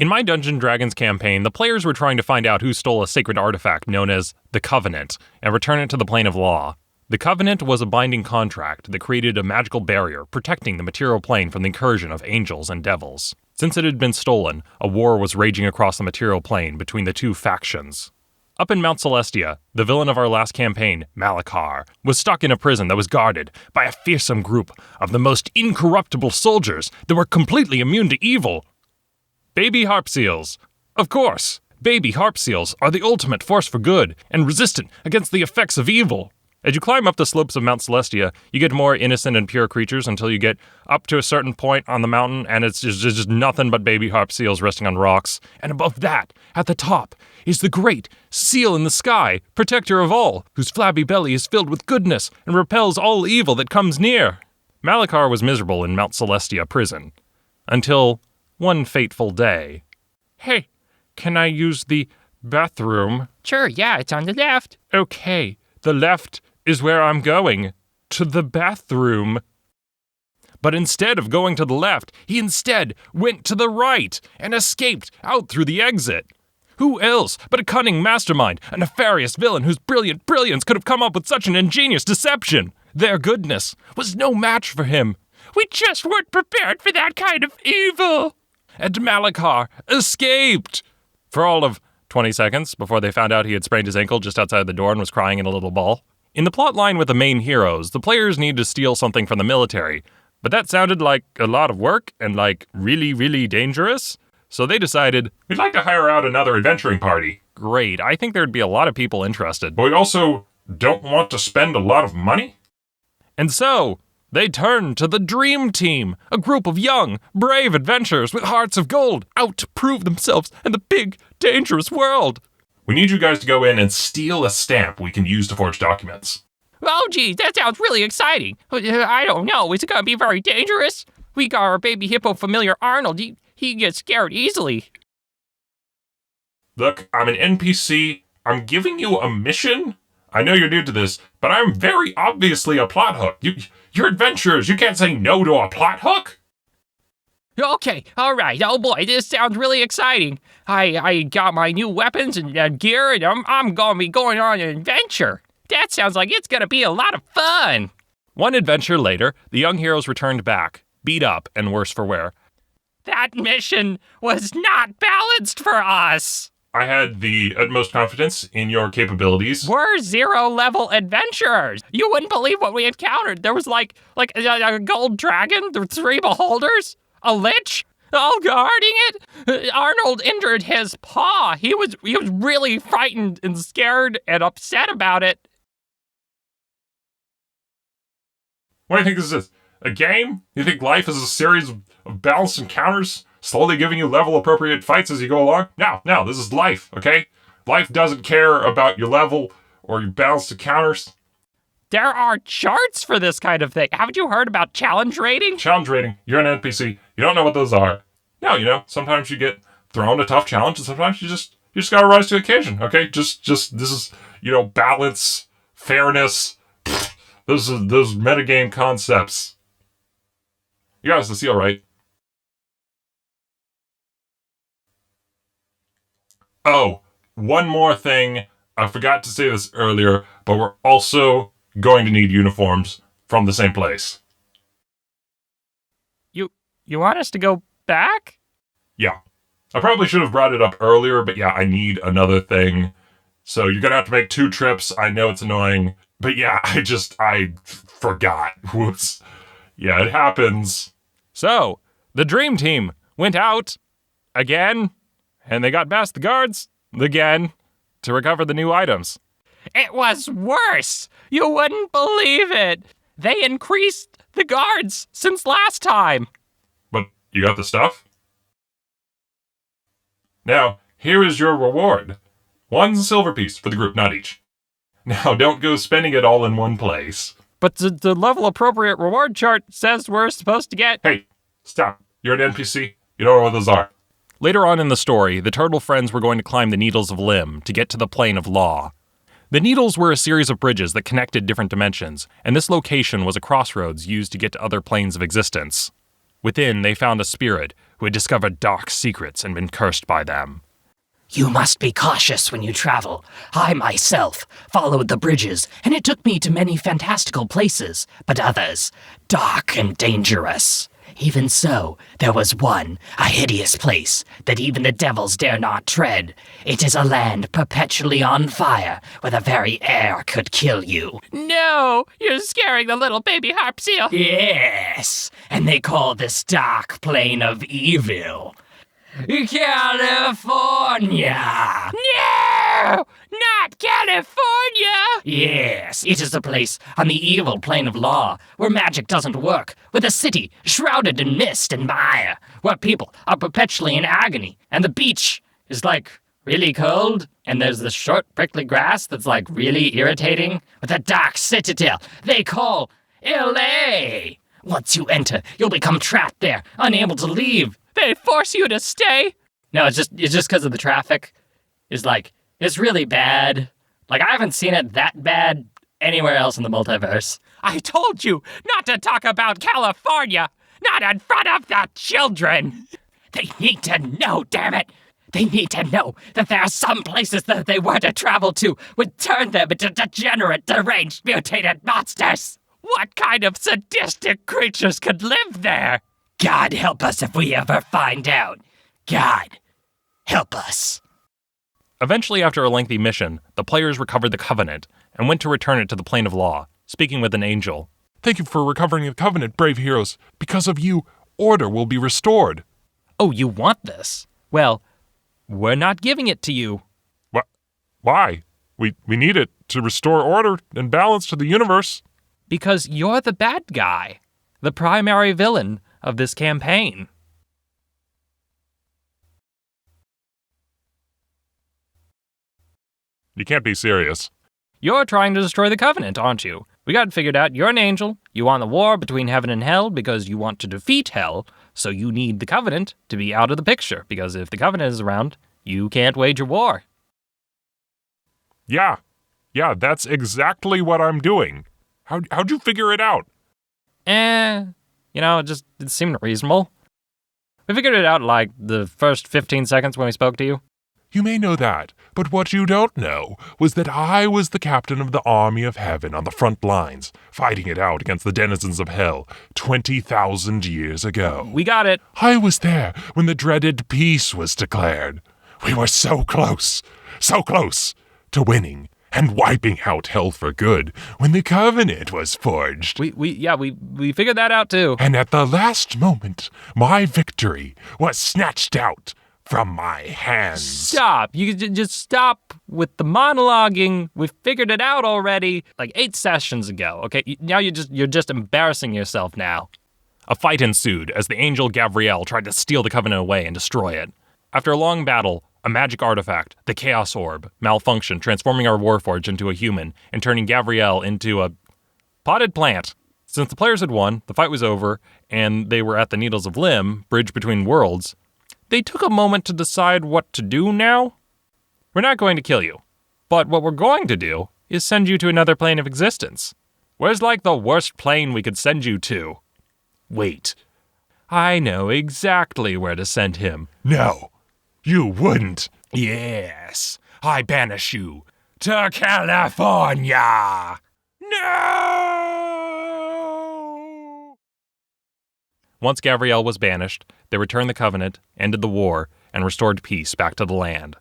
In my Dungeons & Dragons campaign, the players were trying to find out who stole a sacred artifact known as the Covenant and return it to the plane of law. The Covenant was a binding contract that created a magical barrier protecting the material plane from the incursion of angels and devils. Since it had been stolen, a war was raging across the material plane between the two factions. Up in Mount Celestia, the villain of our last campaign, Malachar, was stuck in a prison that was guarded by a fearsome group of the most incorruptible soldiers that were completely immune to evil. Baby harp seals. Of course, baby harp seals are the ultimate force for good and resistant against the effects of evil. As you climb up the slopes of Mount Celestia, you get more innocent and pure creatures until you get up to a certain point on the mountain and it's just nothing but baby harp seals resting on rocks. And above that, at the top, is the great seal in the sky, protector of all, whose flabby belly is filled with goodness and repels all evil that comes near. Malachar was miserable in Mount Celestia prison. Until one fateful day. Hey, can I use the bathroom? Sure, yeah, it's on the left. Okay, the left is where I'm going. To the bathroom. But instead of going to the left, he instead went to the right and escaped out through the exit. Who else but a cunning mastermind, a nefarious villain whose brilliant brilliance could have come up with such an ingenious deception? Their goodness was no match for him. We just weren't prepared for that kind of evil. And Malachar escaped for all of 20 seconds before they found out he had sprained his ankle just outside the door and was crying in a little ball. In the plot line with the main heroes, the players need to steal something from the military, but that sounded like a lot of work and like really, really dangerous. So they decided, we'd like to hire out another adventuring party. Great, I think there'd be a lot of people interested. But we also don't want to spend a lot of money. And so, they turned to the Dream Team, a group of young, brave adventurers with hearts of gold, out to prove themselves in the big, dangerous world. We need you guys to go in and steal a stamp we can use to forge documents. Oh, geez, that sounds really exciting. I don't know, is it going to be very dangerous? We got our baby hippo familiar Arnold. He gets scared easily. Look, I'm an NPC. I'm giving you a mission. I know you're new to this, but I'm very obviously a plot hook. You're adventurers. You can't say no to a plot hook. Okay, all right. Oh boy, this sounds really exciting. I got my new weapons and gear, and I'm going to be going on an adventure. That sounds like it's going to be a lot of fun. One adventure later, the young heroes returned back, beat up and worse for wear. That mission was not balanced for us. I had the utmost confidence in your capabilities. We're zero-level adventurers. You wouldn't believe what we encountered. There was like a gold dragon, the 3 beholders, a lich, all guarding it. Arnold injured his paw. He was really frightened and scared and upset about it. What do you think this is? A game? You think life is a series of balanced encounters, slowly giving you level-appropriate fights as you go along? No, this is life, okay? Life doesn't care about your level or your balanced encounters. There are charts for this kind of thing. Haven't you heard about challenge rating? Challenge rating. You're an NPC. You don't know what those are. No, sometimes you get thrown a tough challenge, and sometimes you just gotta rise to the occasion, okay? Just this is, balance, fairness. Those metagame concepts. You guys, the seal, right? Oh, one more thing. I forgot to say this earlier, but we're also going to need uniforms from the same place. You want us to go back? Yeah. I probably should have brought it up earlier, but yeah, I need another thing. So you're gonna have to make 2 trips. I know it's annoying, but yeah, I forgot. Whoops. Yeah, it happens. So, the Dream Team went out again, and they got past the guards again to recover the new items. It was worse. You wouldn't believe it. They increased the guards since last time. But you got the stuff? Now, here is your reward. 1 silver piece for the group, not each. Now, don't go spending it all in one place. But the level-appropriate reward chart says we're supposed to get... Hey, stop. You're an NPC. You don't know what those are. Later on in the story, the turtle friends were going to climb the Needles of Limb to get to the plane of law. The Needles were a series of bridges that connected different dimensions, and this location was a crossroads used to get to other planes of existence. Within, they found a spirit who had discovered dark secrets and been cursed by them. You must be cautious when you travel. I myself followed the bridges, and it took me to many fantastical places, but others dark and dangerous. Even so, there was one, a hideous place, that even the devils dare not tread. It is a land perpetually on fire, where the very air could kill you. No, you're scaring the little baby harp seal. Yes, and they call this dark plane of evil California! No! Not California! Yes, it is a place on the evil plane of law, where magic doesn't work, with a city shrouded in mist and mire, where people are perpetually in agony, and the beach is really cold, and there's the short prickly grass that's really irritating, with a dark citadel they call L.A. Once you enter, you'll become trapped there, unable to leave. They force you to stay? No, it's just because of the traffic. It's really bad. I haven't seen it that bad anywhere else in the multiverse. I told you not to talk about California, not in front of the children. They need to know, damn it! They need to know that there are some places that if they were to travel to would turn them into degenerate, deranged, mutated monsters. What kind of sadistic creatures could live there? God help us if we ever find out. God help us. Eventually, after a lengthy mission, the players recovered the Covenant and went to return it to the plane of law, speaking with an angel. Thank you for recovering the Covenant, brave heroes. Because of you, order will be restored. Oh, you want this? Well, we're not giving it to you. What? Why? We need it to restore order and balance to the universe. Because you're the bad guy, the primary villain of this campaign. You can't be serious. You're trying to destroy the Covenant, aren't you? We got it figured out. You're an angel. You want the war between heaven and hell because you want to defeat hell, so you need the Covenant to be out of the picture, because if the Covenant is around, you can't wage a war. Yeah, that's exactly what I'm doing. How'd you figure it out? It seemed reasonable. We figured it out the first 15 seconds when we spoke to you. You may know that, but what you don't know was that I was the captain of the army of heaven on the front lines, fighting it out against the denizens of hell 20,000 years ago. We got it. I was there when the dreaded peace was declared. We were so close to winning and wiping out hell for good when the Covenant was forged. We figured that out too. And at the last moment, my victory was snatched out from my hands. Stop. You just stop with the monologuing. We figured it out already 8 sessions ago. Okay, now you're just embarrassing yourself now. A fight ensued as the angel Gabrielle tried to steal the Covenant away and destroy it. After a long battle, a magic artifact, the Chaos Orb, malfunctioned, transforming our Warforged into a human and turning Gabrielle into a potted plant. Since the players had won, the fight was over, and they were at the Needles of Lim, bridge between worlds, they took a moment to decide what to do now. We're not going to kill you, but what we're going to do is send you to another plane of existence. Where's the worst plane we could send you to? Wait, I know exactly where to send him. No, you wouldn't. Yes, I banish you to California. No! Once Gabrielle was banished, they returned the Covenant, ended the war, and restored peace back to the land.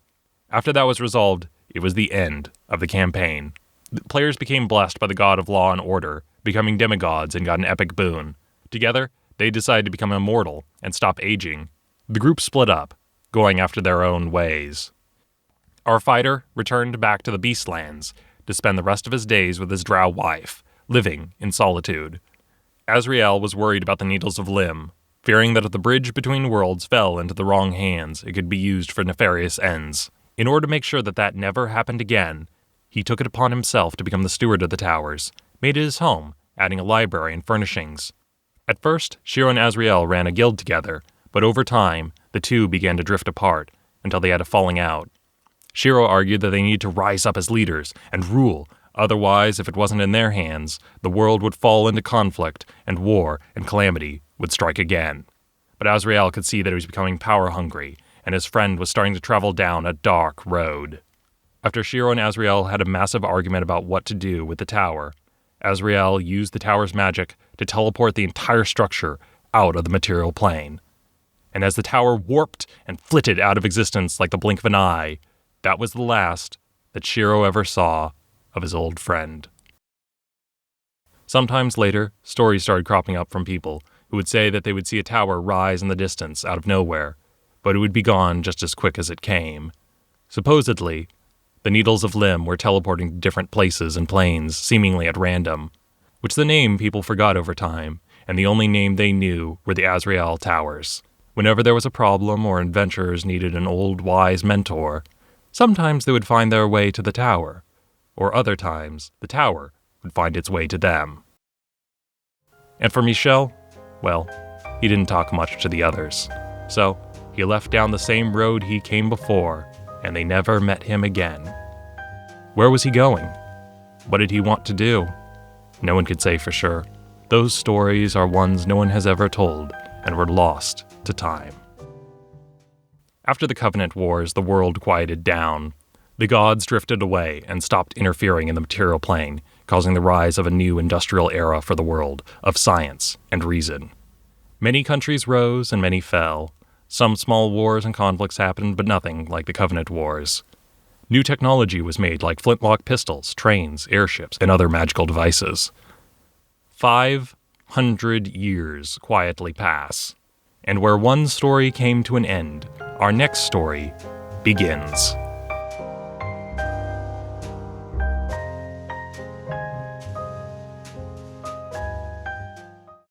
After that was resolved, it was the end of the campaign. The players became blessed by the god of law and order, becoming demigods, and got an epic boon. Together, they decided to become immortal and stop aging. The group split up, going after their own ways. Our fighter returned back to the Beastlands to spend the rest of his days with his drow wife, living in solitude. Azrael was worried about the Needles of Lim, fearing that if the bridge between worlds fell into the wrong hands, it could be used for nefarious ends. In order to make sure that that never happened again, he took it upon himself to become the steward of the towers, made it his home, adding a library and furnishings. At first, Shiro and Azrael ran a guild together, but over time, the two began to drift apart until they had a falling out. Shiro argued that they needed to rise up as leaders and rule. Otherwise, if it wasn't in their hands, the world would fall into conflict, and war and calamity would strike again. But Azrael could see that he was becoming power-hungry, and his friend was starting to travel down a dark road. After Shiro and Azrael had a massive argument about what to do with the tower, Azrael used the tower's magic to teleport the entire structure out of the material plane. And as the tower warped and flitted out of existence like the blink of an eye, that was the last that Shiro ever saw of his old friend. Sometimes later, stories started cropping up from people who would say that they would see a tower rise in the distance out of nowhere, but it would be gone just as quick as it came. Supposedly, the Needles of Lim were teleporting to different places and planes, seemingly at random, which the name people forgot over time, and the only name they knew were the Azrael Towers. Whenever there was a problem or adventurers needed an old, wise mentor, sometimes they would find their way to the tower, or other times, the tower would find its way to them. And for Michel, well, he didn't talk much to the others, so he left down the same road he came before, and they never met him again. Where was he going? What did he want to do? No one could say for sure. Those stories are ones no one has ever told, and were lost to time. After the Covenant Wars, the world quieted down. The gods drifted away and stopped interfering in the material plane, causing the rise of a new industrial era for the world, of science and reason. Many countries rose and many fell. Some small wars and conflicts happened, but nothing like the Covenant Wars. New technology was made like flintlock pistols, trains, airships, and other magical devices. 500 years quietly pass, and where one story came to an end, our next story begins.